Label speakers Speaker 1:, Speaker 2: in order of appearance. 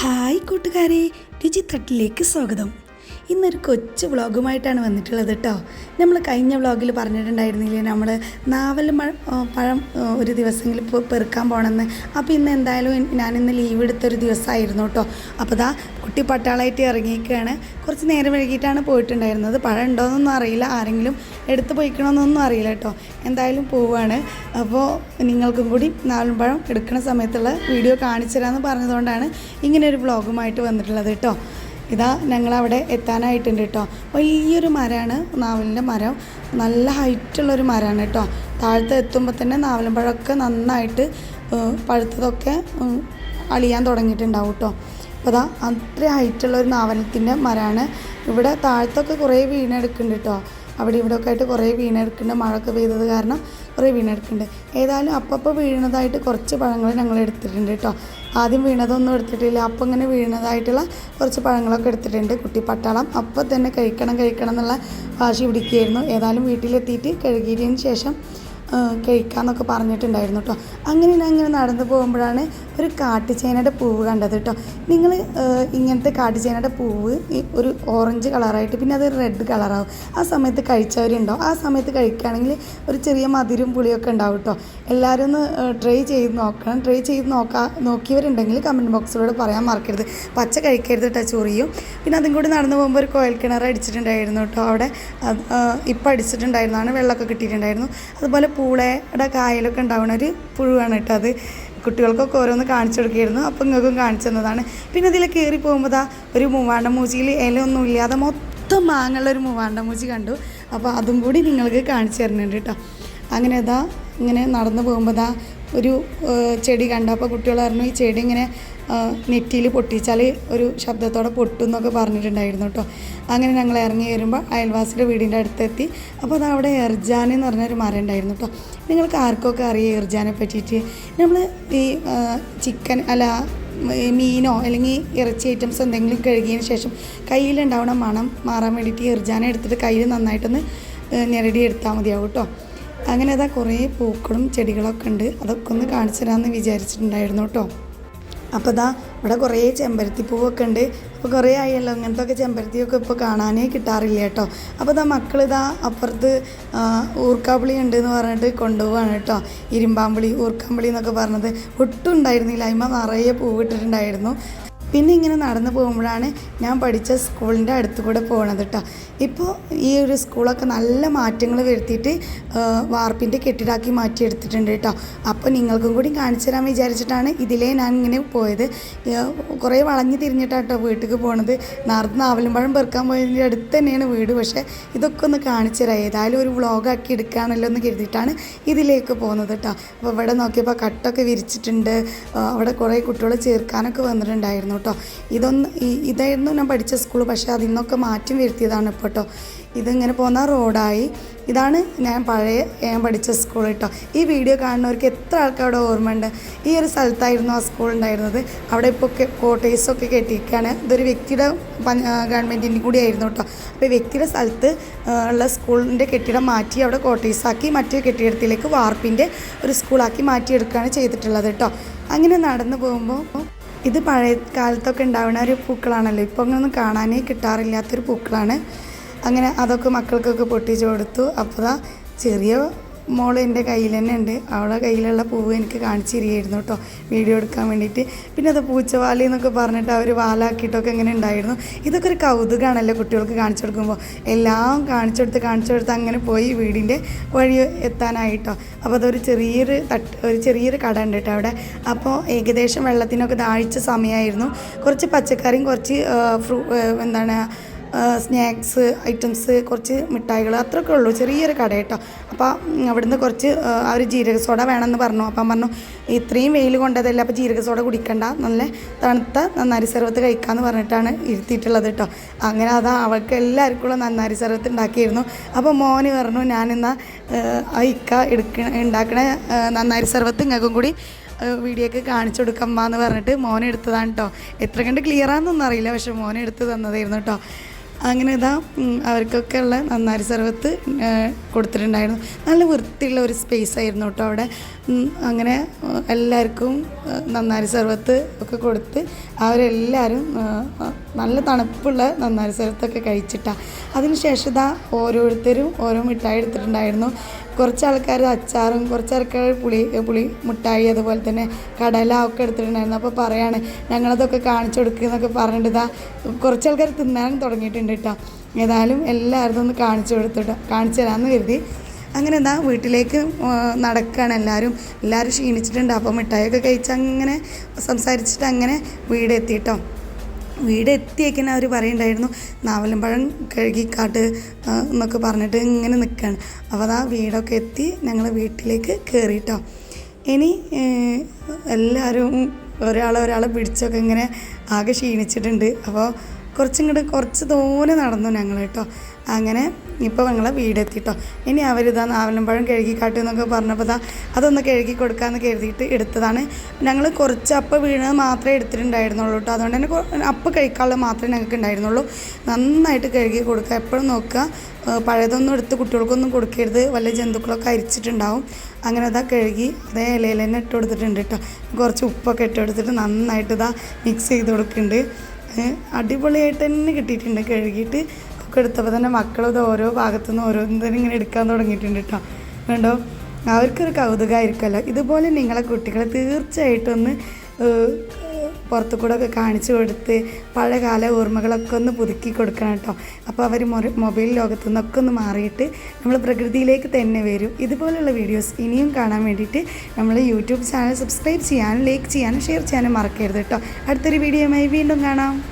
Speaker 1: Hi കൂട്ടുകാരെ, രുചിത്തട്ടിലേക്ക് സ്വാഗതം. ഇന്നൊരു കൊച്ചു വ്ളോഗുമായിട്ടാണ് വന്നിട്ടുള്ളത് കേട്ടോ. നമ്മൾ കഴിഞ്ഞ വ്ളോഗിൽ പറഞ്ഞിട്ടുണ്ടായിരുന്നില്ലേ നമ്മൾ നാവൽ പഴം ഒരു ദിവസമെങ്കിലും പെറുക്കാൻ പോകണമെന്ന്. അപ്പോൾ ഇന്ന് എന്തായാലും ഞാനിന്ന് ലീവ് എടുത്തൊരു ദിവസമായിരുന്നു കേട്ടോ. അപ്പോൾ ദാ കുട്ടി പട്ടാളമായിട്ട് ഇറങ്ങിയിരിക്കുകയാണ്. കുറച്ച് നേരം വൈകിട്ടാണ് പോയിട്ടുണ്ടായിരുന്നത്. പഴം ഉണ്ടോയെന്നൊന്നും അറിയില്ല, ആരെങ്കിലും എടുത്ത് പോയിക്കണമെന്നൊന്നും അറിയില്ല കേട്ടോ. എന്തായാലും പോവുകയാണ്. അപ്പോൾ നിങ്ങൾക്കും കൂടി നാവൽ പഴം എടുക്കുന്ന സമയത്തുള്ള വീഡിയോ കാണിച്ചു തരാമെന്ന് പറഞ്ഞതുകൊണ്ടാണ് ഇങ്ങനെ ഒരു വ്ളോഗുമായിട്ട് വന്നിട്ടുള്ളത് കേട്ടോ. ഇതാ ഞങ്ങളവിടെ എത്താനായിട്ടുണ്ട് കേട്ടോ. വലിയൊരു മരമാണ് നാവലിൻ്റെ മരം, നല്ല ഹൈറ്റുള്ളൊരു മരമാണ് കേട്ടോ. താഴത്ത് എത്തുമ്പോൾ തന്നെ നാവലും പഴമൊക്കെ നന്നായിട്ട് പഴുത്തതൊക്കെ അളിയാൻ തുടങ്ങിയിട്ടുണ്ടാവും കേട്ടോ. അപ്പോൾ അതാ അത്ര ഹൈറ്റുള്ളൊരു നാവലത്തിൻ്റെ മരമാണ്. ഇവിടെ താഴത്തൊക്കെ കുറേ വീണെടുക്കുന്നുണ്ട് കേട്ടോ. അവിടെ ഇവിടെ ഒക്കെ ആയിട്ട് കുറേ വീണെടുക്കുന്നുണ്ട്. മഴയൊക്കെ പെയ്തത് കാരണം കുറേ വീണെടുക്കുന്നുണ്ട്. ഏതായാലും അപ്പോൾ വീണതായിട്ട് കുറച്ച് പഴങ്ങൾ ഞങ്ങൾ എടുത്തിട്ടുണ്ട് കേട്ടോ. ആദ്യം വീണതൊന്നും എടുത്തിട്ടില്ല, അപ്പം ഇങ്ങനെ വീണതായിട്ടുള്ള കുറച്ച് പഴങ്ങളൊക്കെ എടുത്തിട്ടുണ്ട്. കുട്ടി പട്ടാളം അപ്പം തന്നെ കഴിക്കണം എന്നുള്ള വാശി പിടിക്കുകയായിരുന്നു. ഏതായാലും വീട്ടിലെത്തിയിട്ട് കഴുകിയതിന് ശേഷം കഴിക്കാമെന്നൊക്കെ പറഞ്ഞിട്ടുണ്ടായിരുന്നു കേട്ടോ. അങ്ങനെ നടന്നു പോകുമ്പോഴാണ് ഒരു കാട്ടുചേനയുടെ പൂവ് കണ്ടത് കേട്ടോ. നിങ്ങൾ ഇങ്ങനത്തെ കാട്ടുചേനയുടെ പൂവ് ഒരു ഓറഞ്ച് കളറായിട്ട് പിന്നെ അത് റെഡ് കളറാവും. ആ സമയത്ത് കഴിച്ചവരുണ്ടാവും. ആ സമയത്ത് കഴിക്കുകയാണെങ്കിൽ ഒരു ചെറിയ മധുരവും പുളിയൊക്കെ ഉണ്ടാവും കേട്ടോ. എല്ലാവരും ഒന്ന് ട്രൈ ചെയ്ത് നോക്കണം. നോക്കിയവരുണ്ടെങ്കിൽ കമൻറ്റ് ബോക്സിലൂടെ പറയാൻ മറക്കരുത്. പച്ച കഴിക്കരുത് കേട്ടോ, ചൊറിയും. പിന്നെ അതും കൂടി നടന്നു പോകുമ്പോൾ ഒരു കോയൽ കിണർ അടിച്ചിട്ടുണ്ടായിരുന്നു കേട്ടോ. അവിടെ ഇപ്പം അടിച്ചിട്ടുണ്ടായിരുന്നതാണ്, വെള്ളമൊക്കെ കിട്ടിയിട്ടുണ്ടായിരുന്നു. അതുപോലെ പൂളയുടെ കായലൊക്കെ ഉണ്ടാവുന്ന ഒരു പുഴുവാണ് കേട്ടോ. അത് കുട്ടികൾക്കൊക്കെ ഓരോന്ന് കാണിച്ചു കൊടുക്കുകയായിരുന്നു. അപ്പം നിങ്ങൾക്കും കാണിച്ചു തന്നതാണ്. പിന്നെ ഇതിൽ കയറി പോകുമ്പോൾ ഒരു മൂവാണ്ട മൂച്ചിയിൽ ഇലയൊന്നും ഇല്ലാതെ മൊത്തം മാങ്ങുള്ളൊരു മൂവാണ്ട മൂച്ചി കണ്ടു. അപ്പോൾ അതും കൂടി നിങ്ങൾക്ക് കാണിച്ചു തരുന്നുണ്ട് കേട്ടോ. അങ്ങനെ ഇങ്ങനെ നടന്നു പോകുമ്പോൾ ഒരു ചെടി കണ്ടു. അപ്പോൾ കുട്ടികൾ പറഞ്ഞു ഈ ചെടി ഇങ്ങനെ നെറ്റിയിൽ പൊട്ടിച്ചാൽ ഒരു ശബ്ദത്തോടെ പൊട്ടും എന്നൊക്കെ പറഞ്ഞിട്ടുണ്ടായിരുന്നു കേട്ടോ. അങ്ങനെ ഞങ്ങൾ ഇറങ്ങി വരുമ്പോൾ അയൽവാസിയുടെ വീടിൻ്റെ അടുത്തെത്തി. അപ്പോൾ അതവിടെ എർജാൻ എന്ന് പറഞ്ഞൊരു മരം ഉണ്ടായിരുന്നു കേട്ടോ. നിങ്ങൾക്ക് ആർക്കൊക്കെ അറിയാം എർജാനെ പറ്റിയിട്ട്? നമ്മൾ ഈ ചിക്കൻ മീനോ അല്ലെങ്കിൽ ഇറച്ചി ഐറ്റംസ് എന്തെങ്കിലും കഴുകിയതിന് ശേഷം കയ്യിലുണ്ടാവുന്ന മണം മാറാൻ വേണ്ടിയിട്ട് എർജാനെ എടുത്തിട്ട് കയ്യിൽ നന്നായിട്ടൊന്ന് ഞെരടി എടുത്താൽ മതിയാവും കേട്ടോ. അങ്ങനെ കുറേ പൂക്കളും ചെടികളൊക്കെ ഉണ്ട്. അതൊക്കെ ഒന്ന് കാണിച്ചു തരാമെന്ന് വിചാരിച്ചിട്ടുണ്ടായിരുന്നു കേട്ടോ. അപ്പോൾ ഇവിടെ കുറേ ചെമ്പരത്തി പൂവൊക്കെ ഉണ്ട്. അപ്പോൾ കുറേ ആയല്ലോ ഇങ്ങനത്തെ ഒക്കെ ചെമ്പരത്തിയൊക്കെ ഇപ്പോൾ കാണാനേ കിട്ടാറില്ല കേട്ടോ. അപ്പോൾ മക്കൾ അപ്പുറത്ത് ഊർക്കാമ്പുളി ഉണ്ട് എന്ന് പറഞ്ഞിട്ട് കൊണ്ടുപോവാണ് കേട്ടോ. ഇരുമ്പാമ്പുളി, ഊർക്കാമ്പുളി എന്നൊക്കെ പറഞ്ഞത് ഒട്ടും ഉണ്ടായിരുന്നില്ല. അതിന്മേൽ നിറയെ പൂവിട്ടിട്ടുണ്ടായിരുന്നു. പിന്നെ ഇങ്ങനെ നടന്നു പോകുമ്പോഴാണ് ഞാൻ പഠിച്ച സ്കൂളിൻ്റെ അടുത്ത് കൂടെ പോകണത് കേട്ടോ. ഇപ്പോൾ ഈ ഒരു സ്കൂളൊക്കെ നല്ല മാറ്റങ്ങൾ വരുത്തിയിട്ട് വാർപ്പിൻ്റെ കെട്ടിടാക്കി മാറ്റിയെടുത്തിട്ടുണ്ട് കേട്ടോ. അപ്പോൾ നിങ്ങൾക്കും കൂടി കാണിച്ചു തരാൻ വിചാരിച്ചിട്ടാണ് ഇതിലേ ഞാൻ ഇങ്ങനെ പോയത്. കുറേ വളഞ്ഞ് തിരിഞ്ഞിട്ടാണ് കേട്ടോ വീട്ടിലേക്ക് പോണത്. നാവലും പഴം പെറുക്കാൻ പോയതിൻ്റെ അടുത്ത് തന്നെയാണ് വീട്. പക്ഷേ ഇതൊക്കെ ഒന്ന് കാണിച്ചു തരാം. ഏതായാലും ഒരു വ്ളോഗാക്കി എടുക്കുകയാണല്ലോ എന്ന് കരുതിയിട്ടാണ് ഇതിലേക്ക് പോകുന്നത് കേട്ടോ. അപ്പോൾ ഇവിടെ നോക്കിയപ്പോൾ കട്ടൊക്കെ വിരിച്ചിട്ടുണ്ട്. അവിടെ കുറേ കുട്ടികൾ ചേർക്കാനൊക്കെ വന്നിട്ടുണ്ടായിരുന്നു കേട്ടോ. ഇതായിരുന്നു ഞാൻ പഠിച്ച സ്കൂൾ. പക്ഷേ അതിൽ നിന്നൊക്കെ മാറ്റം വരുത്തിയതാണ് ഇപ്പോൾ കേട്ടോ. ഇതിങ്ങനെ പോകുന്ന റോഡായി. ഇതാണ് ഞാൻ പഠിച്ച സ്കൂൾ കേട്ടോ. ഈ വീഡിയോ കാണുന്നവർക്ക് എത്ര ആൾക്കാർ അവിടെ ഓർമ്മയുണ്ട്? ഈ ഒരു സ്ഥലത്തായിരുന്നു ആ സ്കൂൾ ഉണ്ടായിരുന്നത്. അവിടെ ഇപ്പോൾ കോട്ടേഴ്സൊക്കെ കെട്ടിയിരിക്കുകയാണ്. ഇതൊരു വ്യക്തിയുടെ ഗവൺമെൻറ്റിൻ്റെ കൂടി ആയിരുന്നു കേട്ടോ. അപ്പോൾ വ്യക്തിയുടെ സ്ഥലത്ത് ഉള്ള സ്കൂളിൻ്റെ കെട്ടിടം മാറ്റി അവിടെ കോട്ടേഴ്സാക്കി മറ്റേ കെട്ടിടത്തിലേക്ക് വാർപ്പിൻ്റെ ഒരു സ്കൂളാക്കി മാറ്റിയെടുക്കുകയാണ് ചെയ്തിട്ടുള്ളത് കേട്ടോ. അങ്ങനെ നടന്നു പോകുമ്പോൾ ഇത് പഴയ കാലത്തൊക്കെ ഉണ്ടാവുന്ന ഒരു പൂക്കളാണല്ലോ. ഇപ്പോൾ അങ്ങനെയൊന്നും കാണാനേ കിട്ടാറില്ലാത്തൊരു പൂക്കളാണ്. അങ്ങനെ അതൊക്കെ മക്കൾക്കൊക്കെ പൊട്ടിച്ചു കൊടുത്തു. അപ്പോൾ ചെറിയ മോൾ എൻ്റെ കയ്യിൽ തന്നെ ഉണ്ട്. അവളുടെ കയ്യിലുള്ള പൂവ് എനിക്ക് കാണിച്ചിരിക്കുകയായിരുന്നു കേട്ടോ വീഡിയോ എടുക്കാൻ വേണ്ടിയിട്ട്. പിന്നെ അത് പൂച്ചവാലി എന്നൊക്കെ പറഞ്ഞിട്ട് അവർ വാലാക്കിയിട്ടൊക്കെ ഇങ്ങനെ ഉണ്ടായിരുന്നു. ഇതൊക്കെ ഒരു കൗതുകമാണല്ലോ കുട്ടികൾക്ക് കാണിച്ചു കൊടുക്കുമ്പോൾ. എല്ലാം കാണിച്ചു കൊടുത്ത് അങ്ങനെ പോയി വീടിൻ്റെ വഴി എത്താനായിട്ടോ. അപ്പോൾ അതൊരു ചെറിയൊരു കട ഉണ്ട് കേട്ടോ അവിടെ. അപ്പോൾ ഏകദേശം വെള്ളത്തിനൊക്കെ താഴ്ച സമയമായിരുന്നു. കുറച്ച് പച്ചക്കറിയും കുറച്ച് സ്നാക്സ് ഐറ്റംസ്, കുറച്ച് മിഠായികൾ, അത്രയൊക്കെ ഉള്ളൂ. ചെറിയൊരു കട കേട്ടോ. അപ്പോൾ അവിടുന്ന് കുറച്ച് ആ ഒരു ജീരക സോഡ വേണമെന്ന് പറഞ്ഞു. അപ്പം പറഞ്ഞു ഇത്രയും വെയിൽ കൊണ്ടതല്ല, അപ്പോൾ ജീരക സോഡ കുടിക്കണ്ട, നല്ല തണുത്ത നന്നാരി സർവത്ത് കഴിക്കാമെന്ന് പറഞ്ഞിട്ടാണ് ഇരുത്തിയിട്ടുള്ളത് കേട്ടോ. അങ്ങനെ അവൾക്ക് എല്ലാവർക്കുള്ള നന്നാരി സർവത്ത് ഉണ്ടാക്കിയിരുന്നു. അപ്പോൾ മോന് പറഞ്ഞു ഞാനിന്നാൽ ഉണ്ടാക്കണ നന്നാരി സർവത്ത് ഇങ്ങൾക്കും കൂടി വീഡിയോക്ക് കാണിച്ചു കൊടുക്കമ്മാന്ന് പറഞ്ഞിട്ട് മോനെ എടുത്തതാണ് കേട്ടോ. എത്ര കണ്ട് ക്ലിയറാണെന്നൊന്നും അറിയില്ല, പക്ഷെ മോനെ എടുത്ത് തന്നതായിരുന്നു കേട്ടോ. അങ്ങനെ ഇതാ അവർക്കൊക്കെ ഉള്ള നന്നാരി സർവത്ത് കൊടുത്തിട്ടുണ്ടായിരുന്നു. നല്ല വൃത്തിയുള്ള ഒരു സ്പേസ് ആയിരുന്നു കേട്ടോ അവിടെ. അങ്ങനെ എല്ലാവർക്കും നന്നാരി സർവത്ത് ഒക്കെ കൊടുത്ത് അവരെല്ലാവരും നല്ല തണുപ്പുള്ള നന്നാരി സർവത്തൊക്കെ കഴിച്ചിട്ടാണ്. അതിനുശേഷം ഇതാ ഓരോരുത്തരും ഓരോ മിഠായി എടുത്തിട്ടുണ്ടായിരുന്നു. കുറച്ച് ആൾക്കാർ അച്ചാറും, കുറച്ച് ആൾക്കാർ പുളി മിഠായി, അതുപോലെ തന്നെ കടല ഒക്കെ എടുത്തിട്ടുണ്ടായിരുന്നു. അപ്പോൾ പറയാണ് ഞങ്ങളതൊക്കെ കാണിച്ചു കൊടുക്കുക എന്നൊക്കെ പറഞ്ഞിട്ട് ഇതാ കുറച്ച് ആൾക്കാർ തിന്നാൻ തുടങ്ങിയിട്ടുണ്ട് കേട്ടോ. ഏതായാലും എല്ലാവരും ഒന്ന് കാണിച്ചു തരാമെന്ന് കരുതി. അങ്ങനെ എന്താ വീട്ടിലേക്ക് നടക്കുകയാണ് എല്ലാവരും ക്ഷീണിച്ചിട്ടുണ്ട്. അപ്പോൾ മിഠായിയൊക്കെ കഴിച്ച് അങ്ങനെ സംസാരിച്ചിട്ട് അങ്ങനെ വീടെത്തി കേട്ടോ. വീടെത്തിയേക്കിനെ അവർ പറയുന്നുണ്ടായിരുന്നു നാവലും പഴം കഴുകിക്കാട്ട് എന്നൊക്കെ പറഞ്ഞിട്ട് ഇങ്ങനെ നിൽക്കുകയാണ്. അപ്പോൾ അതാ വീടൊക്കെ എത്തി ഞങ്ങൾ വീട്ടിലേക്ക് കയറി കേട്ടോ. ഇനി എല്ലാവരും ഒരാളെ പിടിച്ചൊക്കെ ഇങ്ങനെ ആകെ ക്ഷീണിച്ചിട്ടുണ്ട്. അപ്പോൾ കുറച്ച് ദൂരെ നടന്നു ഞങ്ങൾ കേട്ടോ. അങ്ങനെ ഇപ്പോൾ ഞങ്ങളെ വീടെത്തി കേട്ടോ. ഇനി അവരിതാ നാവലും പഴം കഴുകിക്കാട്ട് എന്നൊക്കെ പറഞ്ഞപ്പോൾ അതൊന്ന് കഴുകി കൊടുക്കാമെന്ന് കരുതിയിട്ട് എടുത്തതാണ്. ഞങ്ങൾ കുറച്ച് അപ്പം വീണത് മാത്രമേ എടുത്തിട്ടുണ്ടായിരുന്നുള്ളൂ കേട്ടോ. അതുകൊണ്ട് തന്നെ അപ്പം കഴിക്കാനുള്ളത് മാത്രമേ ഞങ്ങൾക്ക് ഉണ്ടായിരുന്നുള്ളൂ. നന്നായിട്ട് കഴുകി കൊടുക്കുക, എപ്പോഴും നോക്കുക. പഴയതൊന്നും എടുത്ത് കുട്ടികൾക്കൊന്നും കൊടുക്കരുത്, വല്ല ജന്തുക്കളൊക്കെ അരിച്ചിട്ടുണ്ടാവും. അങ്ങനെ കഴുകി അതേ ഇലയിൽ തന്നെ ഇട്ട് കൊടുത്തിട്ടുണ്ട് കേട്ടോ. കുറച്ച് ഉപ്പൊക്കെ ഇട്ട് കൊടുത്തിട്ട് നന്നായിട്ട് മിക്സ് ചെയ്ത് കൊടുക്കുന്നുണ്ട്. അടിപൊളിയായിട്ട് തന്നെ കിട്ടിയിട്ടുണ്ട്. കഴുകിയിട്ട് ഒക്കെ എടുത്തപ്പോൾ തന്നെ മക്കളത് ഓരോ ഭാഗത്തുനിന്ന് ഓരോന്നും ഇങ്ങനെ എടുക്കാൻ തുടങ്ങിയിട്ടുണ്ട് കേട്ടോ. കണ്ടോ, അവർക്കൊരു കൗതുകമായിരിക്കുമല്ലോ. ഇതുപോലെ നിങ്ങളെ കുട്ടികളെ തീർച്ചയായിട്ടും ഒന്ന് പുറത്തു കൂടെ ഒക്കെ കാണിച്ചു കൊടുത്ത് പഴയകാല ഓർമ്മകളൊക്കെ ഒന്ന് പുതുക്കി കൊടുക്കണം കേട്ടോ. അപ്പോൾ അവർ മൊബൈൽ ലോകത്തു നിന്നൊക്കെ ഒന്ന് മാറിയിട്ട് നമ്മൾ പ്രകൃതിയിലേക്ക് തന്നെ വരും. ഇതുപോലുള്ള വീഡിയോസ് ഇനിയും കാണാൻ വേണ്ടിയിട്ട് നമ്മൾ യൂട്യൂബ് ചാനൽ സബ്സ്ക്രൈബ് ചെയ്യാനും ലൈക്ക് ചെയ്യാനും ഷെയർ ചെയ്യാനും മറക്കരുത് കേട്ടോ. അടുത്തൊരു വീഡിയോയുമായി വീണ്ടും കാണാം.